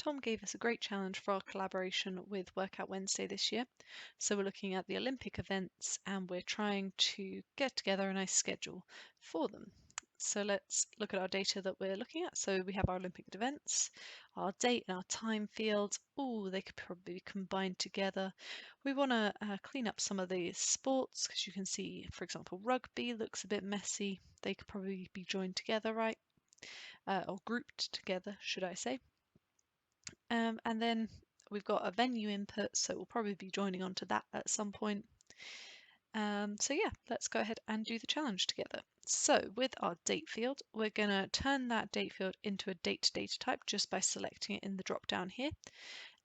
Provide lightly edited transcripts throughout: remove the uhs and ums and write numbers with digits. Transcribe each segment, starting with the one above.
Tom gave us a great challenge for our collaboration with Workout Wednesday this year. So we're looking at the Olympic events and we're trying to get together a nice schedule for them. So let's look at our data that we're looking at. So we have our Olympic events, our date and our time field. Oh, they could probably be combined together. We want to clean up some of the sports because you can see, for example, rugby looks a bit messy. They could probably be joined together, right? Or grouped together, should I say. And then we've got a venue input, so we'll probably be joining onto that at some point. So yeah, let's go ahead and do the challenge together. So with our date field, we're going to turn that date field into a date data type just by selecting it in the drop down here.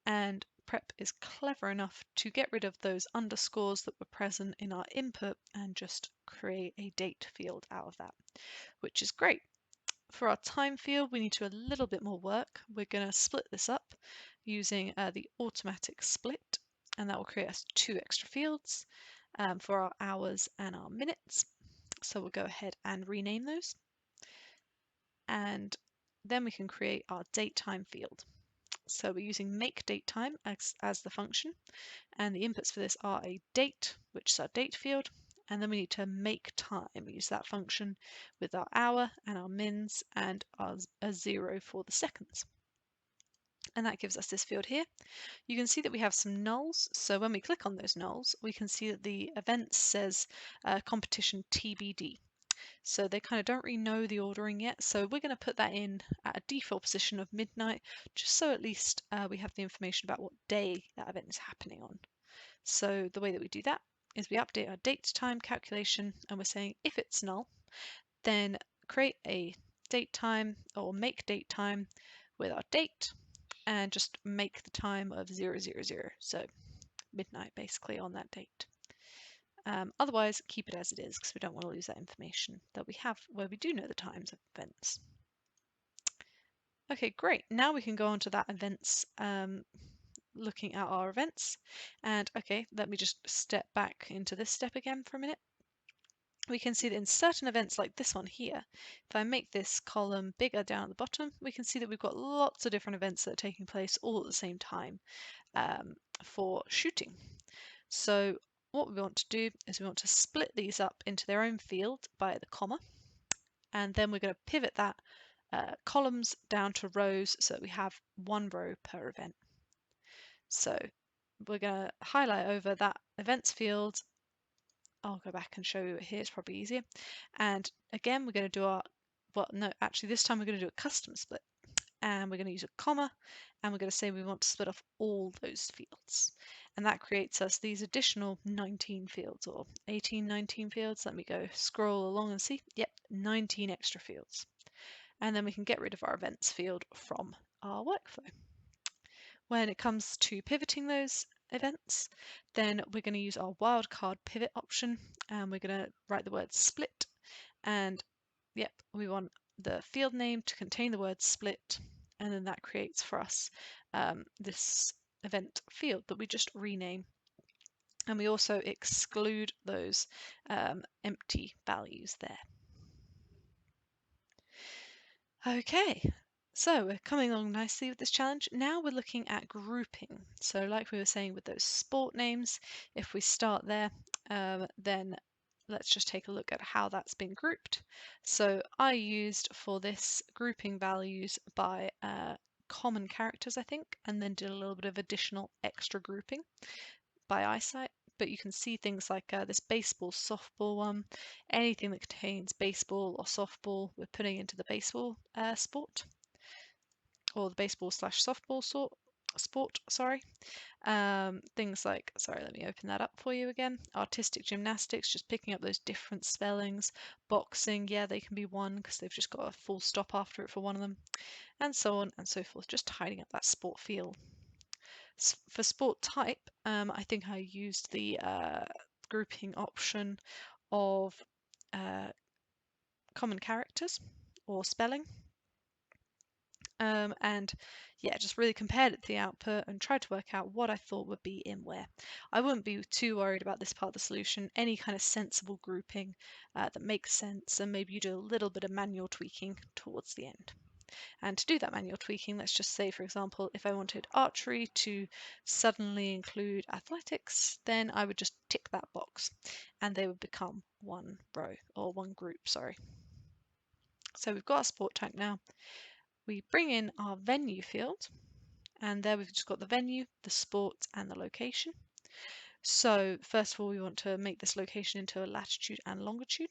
And Prep is clever enough to get rid of those underscores that were present in our input and just create a date field out of that, which is great. For our time field, we need to do a little bit more work. We're going to split this up using the automatic split, and that will create us 2 extra fields for our hours and our minutes. So we'll go ahead and rename those. And then we can create our date time field. So we're using make date time as the function, and the inputs for this are a date, which is our date field, and then we need to make time, use that function with our hour and our mins and a 0 for the seconds. And that gives us this field here. You can see that we have some nulls. So when we click on those nulls, we can see that the event says competition TBD. So they kind of don't really know the ordering yet. So we're going to put that in at a default position of midnight, just so at least we have the information about what day that event is happening on. So the way that we do that is we update our date time calculation, and we're saying if it's null, then create a date time or make date time with our date and just make the time of 000, so midnight basically on that date. Otherwise, keep it as it is because we don't want to lose that information that we have where we do know the times of events. Okay, great. Now we can go on to that events, looking at our events. And okay, let me just step back into this step again for a minute. We can see that in certain events like this one here, if I make this column bigger down at the bottom, we can see that we've got lots of different events that are taking place all at the same time for shooting. So what we want to do is we want to split these up into their own field by the comma, and then we're going to pivot that columns down to rows so that we have 1 row per event. So we're going to highlight over that events field. I'll go back and show you it here, it's probably easier. And again, we're going to do our, well, no, actually this time we're going to do a custom split. And we're going to use a comma, and we're going to say we want to split off all those fields. And that creates us these additional 19 fields, or 18, 19 fields. Let me go scroll along and see. Yep, 19 extra fields. And then we can get rid of our events field from our workflow. When it comes to pivoting those events, then we're going to use our wildcard pivot option, and we're going to write the word split, and yep, we want the field name to contain the word split, and then that creates for us this event field that we just rename, and we also exclude those empty values there. Okay, so we're coming along nicely with this challenge. Now we're looking at grouping. So like we were saying with those sport names, if we start there, then let's just take a look at how that's been grouped. So I used for this grouping values by common characters, I think, and then did a little bit of additional extra grouping by eyesight. But you can see things like this baseball, softball one, anything that contains baseball or softball, we're putting into the baseball sport, or the baseball / softball sport, sorry. Things like, sorry, let me open that up for you again. Artistic gymnastics, just picking up those different spellings. Boxing, yeah, they can be one because they've just got a full stop after it for one of them, and so on and so forth, just tidying up that sport field. For sport type, I think I used the grouping option of common characters or spelling. And yeah, just really compared it to the output and tried to work out what I thought would be in where. I wouldn't be too worried about this part of the solution. Any kind of sensible grouping that makes sense, and maybe you do a little bit of manual tweaking towards the end. And to do that manual tweaking, let's just say, for example, if I wanted archery to suddenly include athletics, then I would just tick that box and they would become one row or one group, sorry. So we've got our sport type now. We bring in our venue field, and there we've just got the venue, the sport, and the location. So first of all, we want to make this location into a latitude and longitude.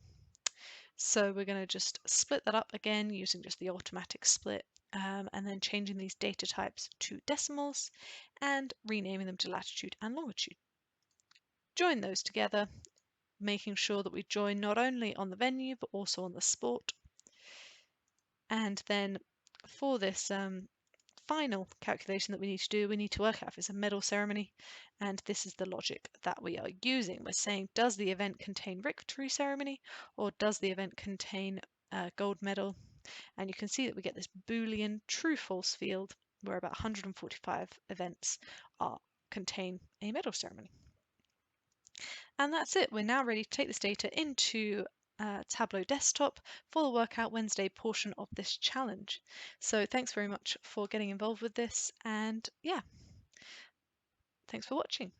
So we're going to just split that up again using just the automatic split, and then changing these data types to decimals and renaming them to latitude and longitude. Join those together, making sure that we join not only on the venue but also on the sport. And then for this final calculation that we need to do, we need to work out if it's a medal ceremony, and this is the logic that we are using. We're saying, does the event contain victory ceremony, or does the event contain a gold medal? And you can see that we get this Boolean true-false field where about 145 events contain a medal ceremony. And that's it. We're now ready to take this data into Tableau Desktop for the Workout Wednesday portion of this challenge. So thanks very much for getting involved with this, and yeah, thanks for watching.